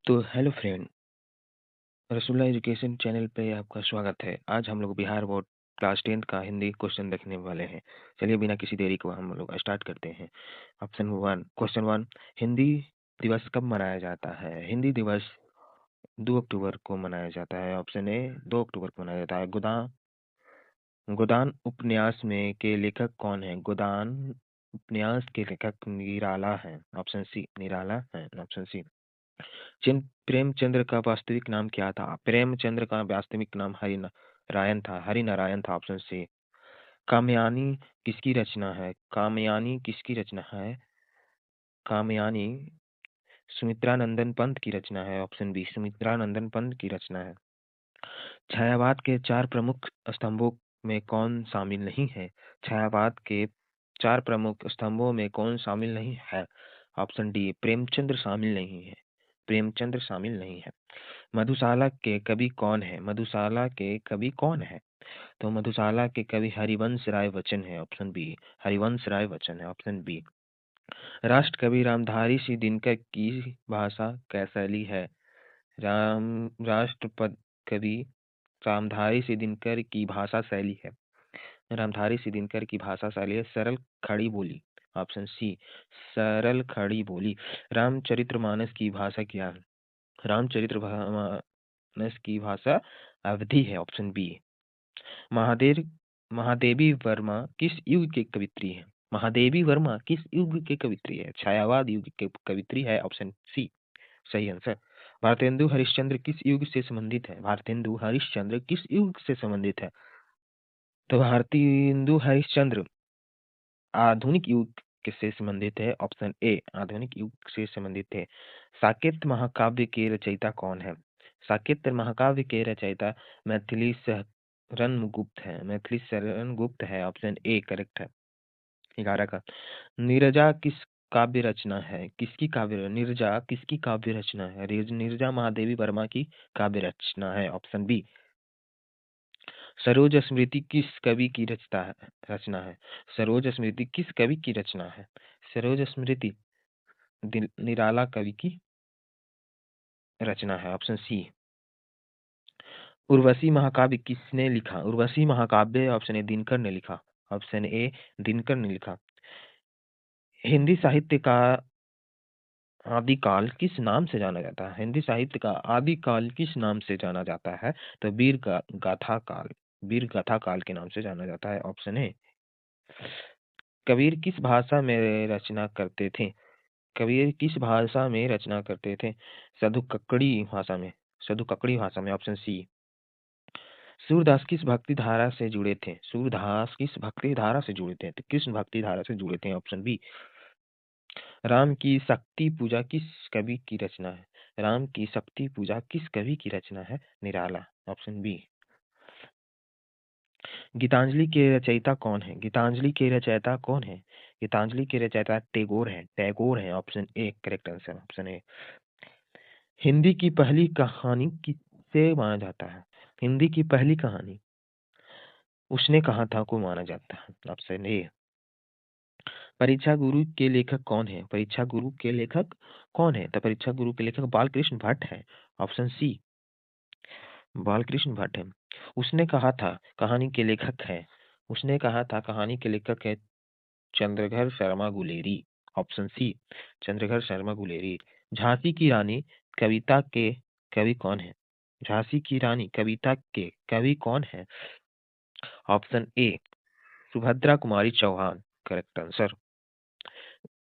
तो hello friend, रसूला education channel पे आपका स्वागत है। आज हम लोग बिहार बोर्ड क्लास 10 का हिंदी क्वेश्चन देखने वाले हैं। चलिए बिना किसी देरी को हम लोग स्टार्ट करते हैं। क्वेश्चन वन, हिंदी दिवस कब मनाया जाता है? हिंदी दिवस 2 अक्टूबर को मनाया जाता है। ऑप्शन ए 2 अक्टूबर को मनाया जाता है। गोदान उपन्यास में के लेखक कौन है? गोदान उपन्यास के लेखक निराला है। ऑप्शन सी निराला है। ऑप्शन सी। प्रेमचंद्र का वास्तविक नाम क्या था? प्रेमचंद्र का वास्तविक नाम हरिनारायण था। हरिनारायण था। Option C. कामयानी किसकी रचना है? कामयानी किसकी रचना है? कामयानी सुमित्रानंदन पंत की रचना है। ऑप्शन बी सुमित्रानंदन पंत की रचना है। छायावाद के 4 प्रमुख स्तंभों में कौन शामिल नहीं है? छायावाद के 4 प्रमुख स्तंभों में कौन शामिल नहीं है? ऑप्शन डी प्रेमचंद्र शामिल नहीं है। प्रेमचंद्र शामिल नहीं है। मधुशाला के कवि कौन है? मधुशाला के कवि कौन है? तो मधुशाला के कवि हरिवंश राय बच्चन है। ऑप्शन बी हरिवंश राय बच्चन है। Option B. राष्ट्र कवि रामधारी सिंह दिनकर की भाषा क्या शैली है? राष्ट्रपद कवि रामधारी सिंह दिनकर की भाषा शैली है। रामधारी सिंह दिनकर की भाषा शैली है सरल खड़ी बोली। ऑप्शन सी सरल खड़ी बोली। रामचरितमानस की भाषा क्या है? रामचरितमानस की भाषा अवधि है। Option B. महादेव महादेवी वर्मा किस युग के कवित्री है? महादेवी वर्मा किस युग के कवित्री है? छायावाद युग के कवित्री है। ऑप्शन सी सही आंसर। भारतेंदु हरिश्चंद्र किस युग से संबंधित है? भारतेंदु हरिश्चंद्र किस युग से संबंधित है? तो भारतेंदु हरिश्चंद्र आधुनिक युग से संबंधित है। ऑप्शन ए आधुनिक युग से संबंधित है। साकेत महाकाव्य के रचयिता कौन है? साकेत महाकाव्य के रचयिता मैथिली शरण गुप्त है। मैथिली शरण गुप्त है। ऑप्शन ए करेक्ट है। 11 का नीरजा किस काव्य रचना है? किसकी काव्य नीरजा किसकी काव्य रचना है? नीरजा महादेवी वर्मा की काव्य रचना है। Option B. सरोज स्मृति किस कवि की रचना है? सरोज स्मृति किस कवि की रचना है? सरोज स्मृति निराला कवि की रचना है। ऑप्शन सी। उर्वशी महाकाव्य किसने लिखा? उर्वशी महाकाव्य ऑप्शन ए दिनकर ने लिखा। ऑप्शन ए दिनकर ने लिखा। हिंदी साहित्य का आदिकाल किस नाम से जाना जाता है? हिंदी साहित्य का आदिकाल किस नाम से जाना जाता है? तो गाथा काल वीर गाथा काल के नाम से जाना जाता है। ऑप्शन ए। कबीर किस भाषा में रचना करते थे? कबीर किस भाषा में रचना करते थे? सदुककड़ी भाषा में। सदुककड़ी भाषा में। Option C. सूरदास किस भक्ति धारा से जुड़े थे? सूरदास किस भक्ति धारा से जुड़े थे? तो किस भक्ति धारा से जुड़े थे? Option B. राम की शक्ति पूजा किस कवि की रचना है? राम की शक्ति पूजा किस कवि की रचना है? निराला। Option B. गीतांजलि के रचयिता कौन है? गीतांजलि के रचयिता कौन है? गीतांजलि के रचयिता टैगोर है। टैगोर है। Option A correct answer. Option A. Hindi की पहली कहानी किसे माना जाता है? हिंदी की पहली कहानी उसने कहा था को माना जाता है। ऑप्शन ए। परीक्षा गुरु के लेखक कौन है? परीक्षा गुरु के लेखक कौन है? तो परीक्षा गुरु के लेखक बालकृष्ण भट्ट है। ऑप्शन सी बालकृष्ण भट्ट है। उसने कहा था कहानी के लेखक है। उसने कहा था कहानी के लेखक है चंद्रघर शर्मा गुलेरी। Option C Chandradhar Sharma Guleri. झांसी की रानी कविता के कवि कौन है? झांसी की रानी कविता के कवि कौन है? Option A Subhadra Kumari Chauhan correct answer.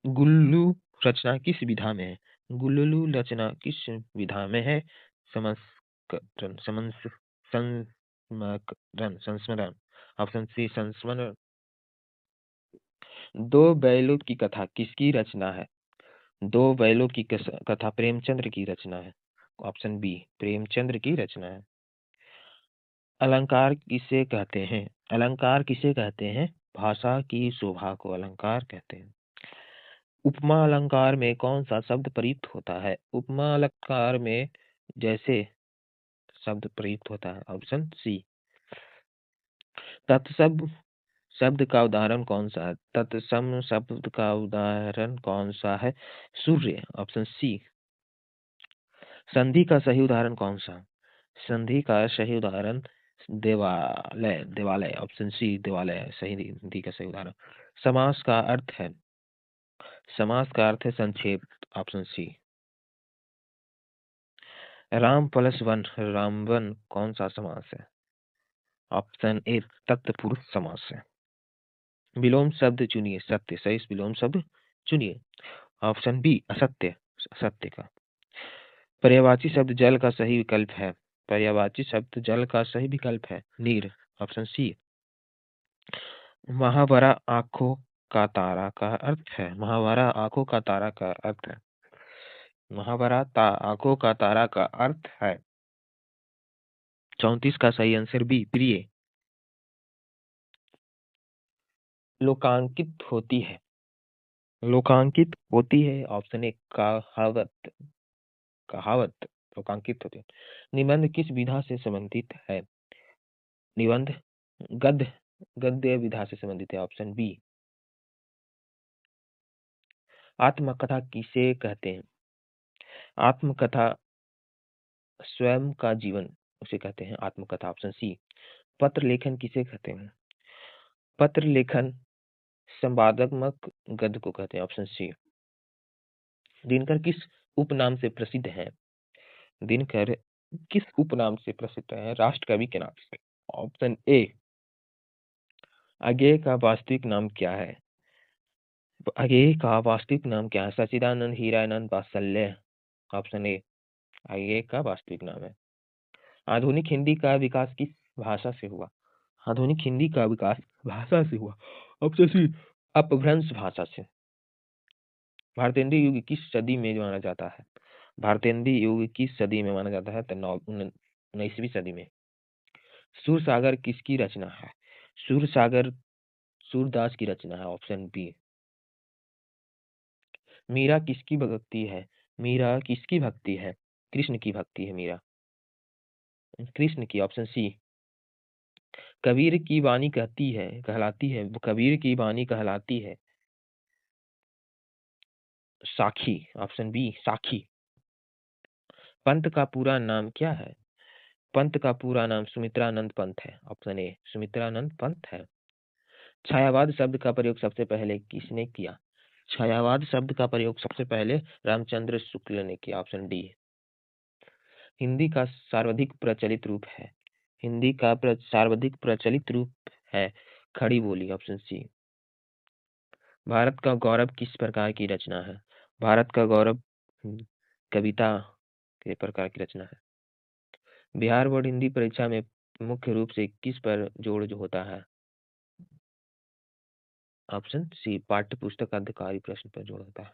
Gullu रचना किस विधा में है? गुल्लू रचना किस विधा में है? संस्मरण संस्मरण। ऑप्शन सी संस्मरण। दो बैलों की कथा किसकी रचना है? दो बैलों की कथा प्रेमचंद्र की रचना है। ऑप्शन बी प्रेमचंद्र की रचना है। अलंकार किसे कहते हैं? अलंकार किसे कहते हैं? भाषा की शोभा को अलंकार कहते हैं। उपमा अलंकार में कौन सा शब्द प्रयुक्त होता है? उपमा अलंकार में जैसे शब्द प्रयुक्त होता है। Option C. तत्सम शब्द का उदाहरण कौन सा है? तत्सम शब्द का उदाहरण कौन सा है? सूर्य। ऑप्शन सी संधि का सही उदाहरण कौन सा? संधि का सही उदाहरण देवालय, देवालय, ऑप्शन सी देवालय सही संधि का सही उदाहरण। समास का अर्थ है, समास का अर्थ है संक्षेप, ऑप्शन सी। राम प्लस वन, रामवन कौन सा समास है? ऑप्शन ए तत्पुरुष समास है। विलोम शब्द चुनिए, सत्य सही विलोम शब्द चुनिए। ऑप्शन बी असत्य, असत्य का। पर्यायवाची शब्द जल का सही विकल्प है, पर्यायवाची शब्द जल का सही विकल्प है नीर, ऑप्शन सी। महावरा आंखों का तारा का अर्थ है, महावरा आंखों का तारा का अर्थ है, महावरा आंखों का तारा का अर्थ है। 34 का सही आंसर बी प्रिय। लोकांकित होती है, लोकांकित होती है, ऑप्शन ए कहावत, कहावत लोकांकित होती है। निबंध किस विधा से संबंधित है? निबंध गद्य, गद्य विधा से संबंधित है, ऑप्शन बी। आत्मकथा किसे कहते हैं? आत्मकथा स्वयं का जीवन उसे कहते हैं आत्मकथा, ऑप्शन सी। पत्र लेखन किसे कहते हैं? पत्र लेखन संवादात्मक गद्य को कहते हैं, ऑप्शन सी। दिनकर किस उपनाम से प्रसिद्ध है? दिनकर किस उपनाम से प्रसिद्ध है? राष्ट्र कवि के नाम से, ऑप्शन ए। अज्ञेय का वास्तविक नाम क्या है? अज्ञेय का वास्तविक नाम क्या है? सच्चिदानंद हीरानंद वात्सल्य, ऑप्शन ए अज्ञेय का वास्तविक नाम है। आधुनिक हिंदी का विकास किस भाषा से हुआ? आधुनिक हिंदी का विकास भाषा से हुआ, ऑप्शन सी अपभ्रंश भाषा से। भारतेंद्र युग किस सदी में माना जाता है? भारतेंद्र युग किस सदी में माना जाता है? तो 19वीं सदी में। सूरसागर किसकी रचना है? सूरसागर सूरदास की रचना है, ऑप्शन बी। मीरा किसकी भक्ति है? मीरा किसकी भक्ति है? कृष्ण की भक्ति है मीरा, कृष्ण की, ऑप्शन सी। कबीर की वाणी कहती है, कहलाती है, कबीर की वाणी कहलाती है साखी, ऑप्शन बी साखी। पंत का पूरा नाम क्या है? पंत का पूरा नाम सुमित्रानंद पंत है, ऑप्शन ए सुमित्रानंद पंत है। छायावाद शब्द का प्रयोग सबसे पहले किसने किया? छायावाद शब्द का प्रयोग सबसे पहले रामचंद्र शुक्ल ने किया, ऑप्शन डी। हिंदी का सर्वाधिक प्रचलित रूप है, हिंदी का सर्वाधिक प्रचलित रूप है खड़ी बोली, ऑप्शन सी। भारत का गौरव किस प्रकार की रचना है? भारत का गौरव कविता के प्रकार की रचना है। बिहार बोर्ड हिंदी परीक्षा में मुख्य रूप से किस पर जोड़ जो होता है? ऑप्शन सी पाठ्य पुस्तक अधिकारी प्रश्न पर जोड़ होता है।